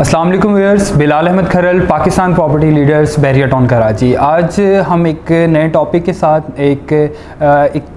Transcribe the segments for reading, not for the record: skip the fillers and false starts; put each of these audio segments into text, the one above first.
अस्सलाम वालेकुम viewers, Bilal Ahmed Kharal, Pakistan property leaders, Bahria town Karachi. आज हम एक नए टॉपिक के साथ एक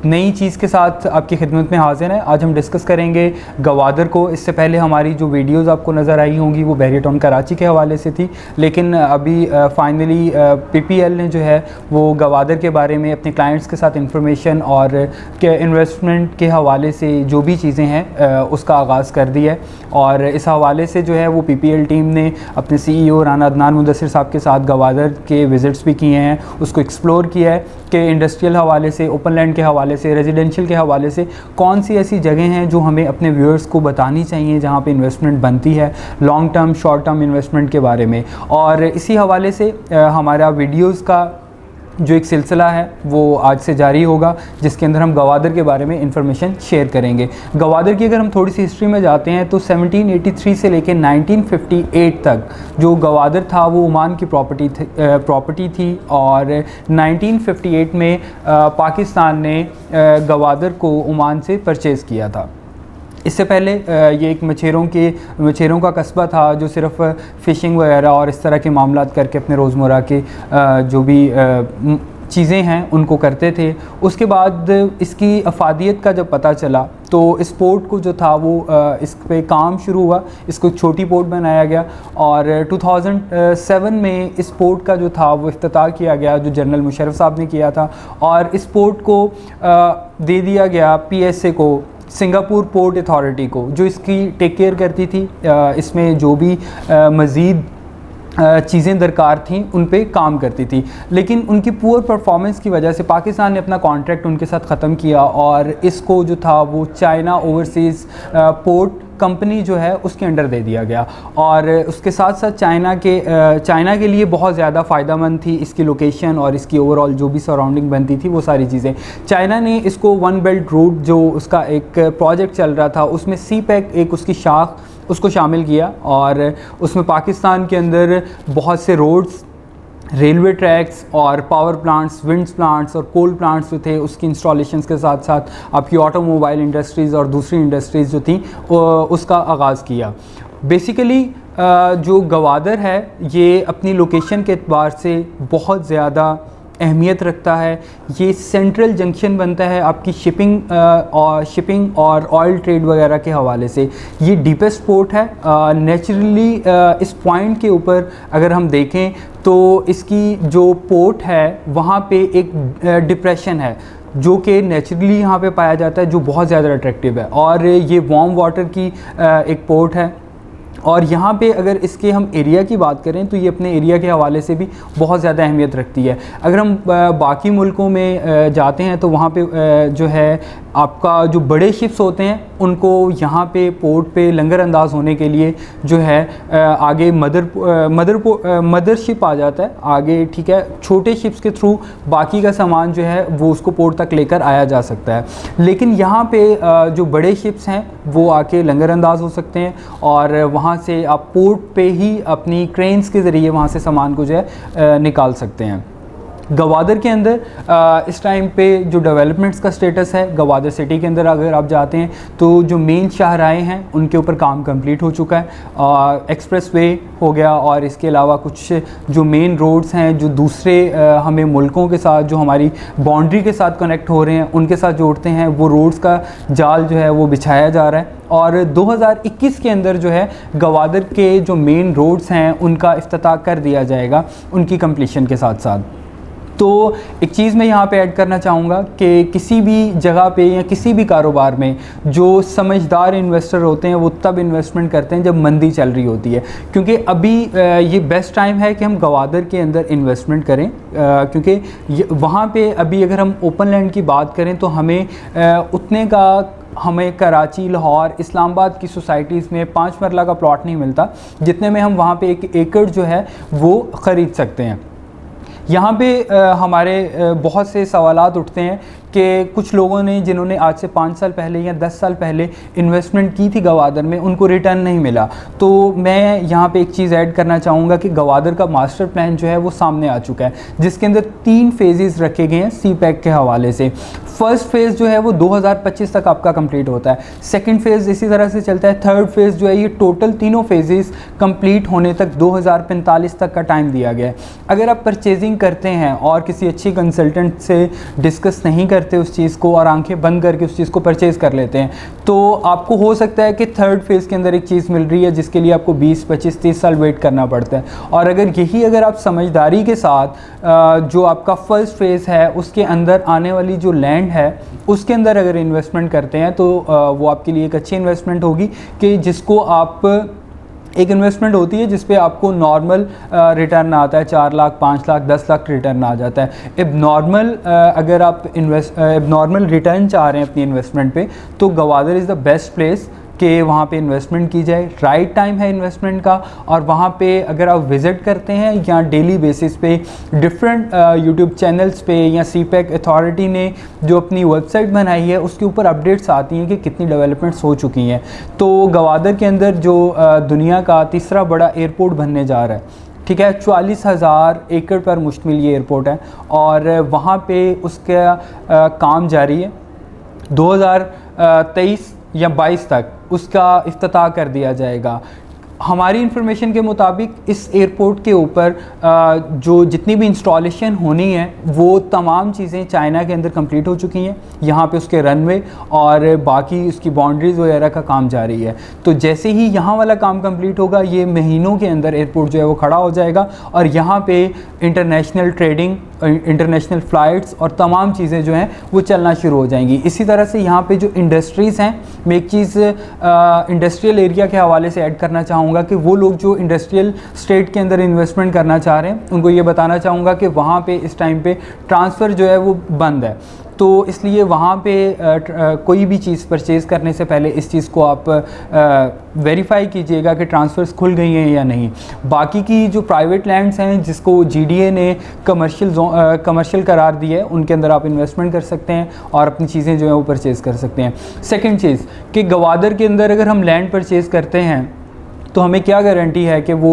नई चीज़ के साथ आपकी खिदमत में हाजिर हैं। आज हम डिस्कस करेंगे गवादर को। इससे पहले हमारी जो वीडियोस आपको नज़र आई होंगी वो बैरिया टाउन कराची के हवाले से थी, लेकिन अभी फाइनली PPL ने जो है वो गवादर के बारे में अपने क्लाइंट्स के साथ इंफॉर्मेशन और इन्वेस्टमेंट के हवाले से जो भी चीज़ें हैं उसका आगाज़ कर दिया है। और इस हवाले से जो है वो PPL टीम ने अपने CEO राना अदनान मुदस्सिर साहब के साथ गवादर के विज़िट्स भी किए हैं, उसको एक्सप्लोर किया है कि इंडस्ट्रियल हवाले से, ओपन लैंड के हवाले से, रेजिडेंशियल के हवाले से कौन सी ऐसी जगह हैं जो हमें अपने व्यूअर्स को बतानी चाहिए जहां पे इन्वेस्टमेंट बनती है, long term short term investment के बारे में। और इसी हवाले से हमारा वीडियोज़ का जो एक सिलसिला है वो आज से जारी होगा, जिसके अंदर हम गवादर के बारे में इंफॉर्मेशन शेयर करेंगे। गवादर की अगर हम थोड़ी सी हिस्ट्री में जाते हैं तो 1783 से लेकर 1958 तक जो गवादर था वो ओमान की प्रॉपर्टी थी और 1958 में पाकिस्तान ने गवादर को ओमान से परचेज़ किया था। इससे पहले ये एक मछेरों का कस्बा था जो सिर्फ फ़िशिंग वगैरह और इस तरह के मामलात करके अपने रोज़मर्रा के जो भी चीज़ें हैं उनको करते थे। उसके बाद इसकी अफादियत का जब पता चला तो इस पोर्ट को जो था वो इस पे काम शुरू हुआ, इसको एक छोटी पोर्ट बनाया गया और 2007 में इस पोर्ट का जो था वो इफ्तिताह किया गया, जो जनरल मुशर्रफ साहब ने किया था। और इस पोर्ट को दे दिया गया PSA को, सिंगापुर पोर्ट अथॉरिटी को, जो इसकी टेक केयर करती थी। इसमें जो भी मज़ीद चीज़ें दरकार थीं उन पे काम करती थी, लेकिन उनकी पुअर परफॉर्मेंस की वजह से पाकिस्तान ने अपना कॉन्ट्रैक्ट उनके साथ ख़त्म किया और इसको जो था वो चाइना ओवरसीज़ पोर्ट कंपनी जो है उसके अंडर दे दिया गया। और उसके साथ साथ चाइना के लिए बहुत ज़्यादा फ़ायदेमंद थी इसकी लोकेशन और इसकी ओवरऑल जो भी सराउंडिंग बनती थी वो सारी चीज़ें। चाइना ने इसको वन बेल्ट रूट जो उसका एक प्रोजेक्ट चल रहा था उसमें CPEC एक उसकी शाख उसको शामिल किया और उसमें पाकिस्तान के अंदर बहुत से रोड्स, रेलवे ट्रैक्स और पावर प्लांट्स, विंड्स प्लांट्स और कोल प्लांट्स जो थे उसकी इंस्टॉलेशंस के साथ साथ आपकी ऑटोमोबाइल इंडस्ट्रीज़ और दूसरी इंडस्ट्रीज़ जो थी उसका आगाज़ किया। बेसिकली जो गवादर है ये अपनी लोकेशन के एतबार से बहुत ज़्यादा अहमियत रखता है। ये सेंट्रल जंक्शन बनता है आपकी शिपिंग और ऑयल ट्रेड वगैरह के हवाले से। ये डीपेस्ट पोर्ट है। नेचुरली इस पॉइंट के ऊपर अगर हम देखें तो इसकी जो पोर्ट है वहाँ पे एक डिप्रेशन है जो कि नेचुरली यहाँ पे पाया जाता है, जो बहुत ज़्यादा अट्रैक्टिव है। और ये वार्म वाटर की एक पोर्ट है और यहाँ पे अगर इसके हम एरिया की बात करें तो ये अपने एरिया के हवाले से भी बहुत ज़्यादा अहमियत रखती है। अगर हम बाकी मुल्कों में जाते हैं तो वहाँ पे जो है आपका जो बड़े शिप्स होते हैं उनको यहाँ पे पोर्ट पे लंगर अंदाज होने के लिए जो है आगे मदर शिप आ जाता है आगे, ठीक है। छोटे शिप्स के थ्रू बाकी का सामान जो है वो उसको पोर्ट तक लेकर आया जा सकता है, लेकिन यहाँ पे जो बड़े शिप्स हैं वो आके लंगर अंदाज हो सकते हैं और वहाँ से आप पोर्ट पे ही अपनी क्रेन्स के ज़रिए वहाँ से सामान को जो है निकाल सकते हैं। गवादर के अंदर इस टाइम पे जो डेवलपमेंट्स का स्टेटस है, गवादर सिटी के अंदर अगर आप जाते हैं तो जो मेन शाहराहें हैं उनके ऊपर काम कंप्लीट हो चुका है। एक्सप्रेस वे हो गया और इसके अलावा कुछ जो मेन रोड्स हैं जो दूसरे हमें मुल्कों के साथ जो हमारी बाउंड्री के साथ कनेक्ट हो रहे हैं उनके साथ जोड़ते हैं, वो रोड्स का जाल जो है वो बिछाया जा रहा है। और 2021 के अंदर जो है गवादर के जो मेन रोड्स हैं उनका इफ्तिताह कर दिया जाएगा उनकी कंप्लीशन के साथ साथ। तो एक चीज़ मैं यहाँ पे ऐड करना चाहूँगा कि किसी भी जगह पे या किसी भी कारोबार में जो समझदार इन्वेस्टर होते हैं वो तब इन्वेस्टमेंट करते हैं जब मंदी चल रही होती है, क्योंकि अभी ये बेस्ट टाइम है कि हम गवादर के अंदर इन्वेस्टमेंट करें, क्योंकि वहाँ पे अभी अगर हम ओपन लैंड की बात करें तो हमें कराची, लाहौर, इस्लामाबाद की सोसाइटीज़ में 5 मरला का प्लॉट नहीं मिलता जितने में हम वहाँ पे 1 एकड़ जो है वो ख़रीद सकते हैं। यहाँ पे हमारे बहुत से सवालात उठते हैं कि कुछ लोगों ने जिन्होंने आज से 5 साल पहले या 10 साल पहले इन्वेस्टमेंट की थी गवादर में, उनको रिटर्न नहीं मिला। तो मैं यहाँ पे एक चीज़ ऐड करना चाहूँगा कि गवादर का मास्टर प्लान जो है वो सामने आ चुका है, जिसके अंदर 3 फेजेस रखे गए हैं CPEC के हवाले से। फर्स्ट फेज़ जो है वो 2025 तक आपका कंप्लीट होता है, सेकंड फेज़ इसी तरह से चलता है, थर्ड फेज़ जो है ये टोटल तीनों फेजेस कंप्लीट होने तक 2045 तक का टाइम दिया गया है। अगर आप परचेजिंग करते हैं और किसी अच्छी कंसल्टेंट से डिस्कस नहीं करते उस चीज़ को और आंखें बंद करके उस चीज़ को परचेज़ कर लेते हैं, तो आपको हो सकता है कि थर्ड फेज़ के अंदर एक चीज़ मिल रही है जिसके लिए आपको 20, 25, 30 साल वेट करना पड़ता है। और अगर आप समझदारी के साथ जो आपका फर्स्ट फेज़ है उसके अंदर आने वाली जो लैंड है उसके अंदर अगर इन्वेस्टमेंट करते हैं तो वो आपके लिए एक अच्छी इन्वेस्टमेंट होगी, कि जिसको आप एक इन्वेस्टमेंट होती है जिस पे आपको नॉर्मल रिटर्न आता है, 4 लाख, 5 लाख, 10 लाख रिटर्न आ जाता है। एबनॉर्मल अगर आप एबनॉर्मल रिटर्न चाह रहे हैं अपनी इन्वेस्टमेंट पे, तो Gwadar is the best place कि वहाँ पे इन्वेस्टमेंट की जाए। राइट टाइम है इन्वेस्टमेंट का, और वहाँ पे अगर आप विज़िट करते हैं या डेली बेसिस पे डिफरेंट यूट्यूब चैनल्स पे या CPEC अथॉरिटी ने जो अपनी वेबसाइट बनाई है उसके ऊपर अपडेट्स आती हैं कि कितनी डेवलपमेंट्स हो चुकी हैं। तो गवादर के अंदर जो दुनिया का तीसरा बड़ा एयरपोर्ट बनने जा रहा है, ठीक है, 44,000 एकड़ पर मुश्तमिल ये एयरपोर्ट है, और वहाँ पे उसका काम जारी है। 2023 या 22 तक उसका इफ्तिताह कर दिया जाएगा। हमारी इंफॉर्मेशन के मुताबिक इस एयरपोर्ट के ऊपर जो जितनी भी इंस्टॉलेशन होनी है वो तमाम चीज़ें चाइना के अंदर कंप्लीट हो चुकी हैं। यहाँ पे उसके रनवे और बाकी उसकी बाउंड्रीज़ वगैरह का काम जारी है। तो जैसे ही यहाँ वाला काम कंप्लीट होगा, ये महीनों के अंदर एयरपोर्ट जो है वो खड़ा हो जाएगा, और यहाँ पे इंटरनेशनल ट्रेडिंग, इंटरनेशनल फ़्लाइट्स और तमाम चीज़ें जो हैं वो चलना शुरू हो जाएंगी। इसी तरह से यहाँ पे जो इंडस्ट्रीज़ हैं, मैं एक चीज़ इंडस्ट्रियल एरिया के हवाले से ऐड करना चाहूँगा कि वो लोग जो इंडस्ट्रियल स्टेट के अंदर इन्वेस्टमेंट करना चाह रहे हैं उनको ये बताना चाहूँगा कि वहाँ पे इस टाइम पे ट्रांसफ़र जो है वो बंद है। तो इसलिए वहाँ पे कोई भी चीज़ परचेज़ करने से पहले इस चीज़ को आप वेरीफाई कीजिएगा कि ट्रांसफ़र्स खुल गई हैं या नहीं। बाकी की जो प्राइवेट लैंड्स हैं जिसको GDA ने कमर्शियल करार दिया है, उनके अंदर आप इन्वेस्टमेंट कर सकते हैं और अपनी चीज़ें जो है वो परचेज़ कर सकते हैं। सेकंड चीज़ कि गवादर के अंदर अगर हम लैंड परचेज़ करते हैं तो हमें क्या गारंटी है कि वो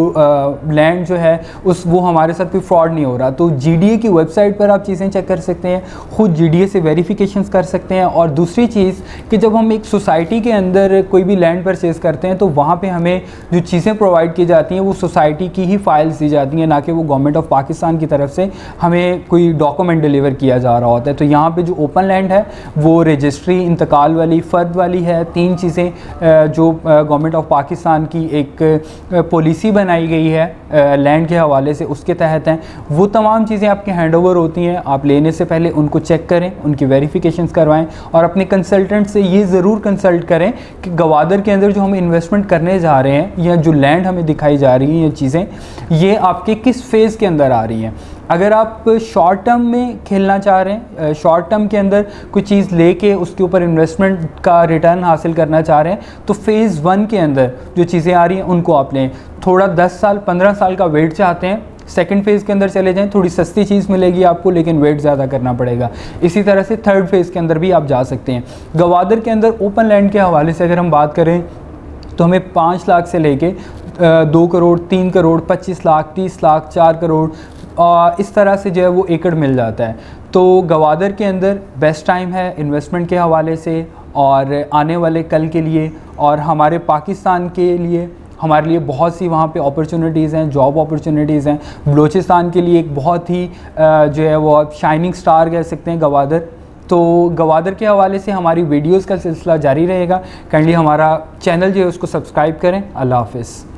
लैंड जो है वो हमारे साथ कोई फ्रॉड नहीं हो रहा। तो GDA की वेबसाइट पर आप चीज़ें चेक कर सकते हैं, ख़ुद GDA से वेरिफिकेशंस कर सकते हैं। और दूसरी चीज़ कि जब हम एक सोसाइटी के अंदर कोई भी लैंड परचेज़ करते हैं तो वहाँ पे हमें जो चीज़ें प्रोवाइड की जाती हैं वो सोसाइटी की ही फाइल्स दी जाती हैं, ना कि वो गवर्नमेंट ऑफ पाकिस्तान की तरफ से हमें कोई डॉक्यूमेंट डिलीवर किया जा रहा होता है। तो यहाँ पर जो ओपन लैंड है वो रजिस्ट्री, इंतकाल वाली, फ़र्द वाली है। 3 चीज़ें जो गवर्नमेंट ऑफ पाकिस्तान की एक पॉलिसी बनाई गई है लैंड के हवाले से, उसके तहत हैं। वो तमाम चीज़ें आपके हैंडओवर होती हैं। आप लेने से पहले उनको चेक करें, उनकी वेरिफिकेशंस करवाएं, और अपने कंसल्टेंट से ये ज़रूर कंसल्ट करें कि गवादर के अंदर जो हम इन्वेस्टमेंट करने जा रहे हैं या जो लैंड हमें दिखाई जा रही हैं ये चीज़ें, ये आपके किस फेज़ के अंदर आ रही हैं। अगर आप शॉर्ट टर्म में खेलना चाह रहे हैं, शॉर्ट टर्म के अंदर कोई चीज़ लेके उसके ऊपर इन्वेस्टमेंट का रिटर्न हासिल करना चाह रहे हैं, तो फ़ेज़ 1 के अंदर जो चीज़ें आ रही हैं उनको आप लें। थोड़ा 10 साल 15 साल का वेट चाहते हैं, सेकंड फेज़ के अंदर चले जाएं, थोड़ी सस्ती चीज़ मिलेगी आपको लेकिन वेट ज़्यादा करना पड़ेगा। इसी तरह से थर्ड फेज़ के अंदर भी आप जा सकते हैं। गवादर के अंदर ओपन लैंड के हवाले से अगर हम बात करें तो हमें 5 लाख से लेके 2 करोड़, 3 करोड़, 25 लाख, 30 लाख, 4 करोड़ इस तरह से जो है वो एकड़ मिल जाता है। तो गवादर के अंदर बेस्ट टाइम है इन्वेस्टमेंट के हवाले से, और आने वाले कल के लिए और हमारे पाकिस्तान के लिए, हमारे लिए बहुत सी वहाँ पे अपॉर्चुनिटीज़ हैं, जॉब अपॉर्चुनिटीज़ हैं। बलूचिस्तान के लिए एक बहुत ही जो है वो आप शाइनिंग स्टार कह सकते हैं गवादर। तो गवादर के हवाले से हमारी वीडियोज़ का सिलसिला जारी रहेगा। काइंडली हमारा चैनल जो है उसको सब्सक्राइब करें। अल्लाह हाफ़िज़।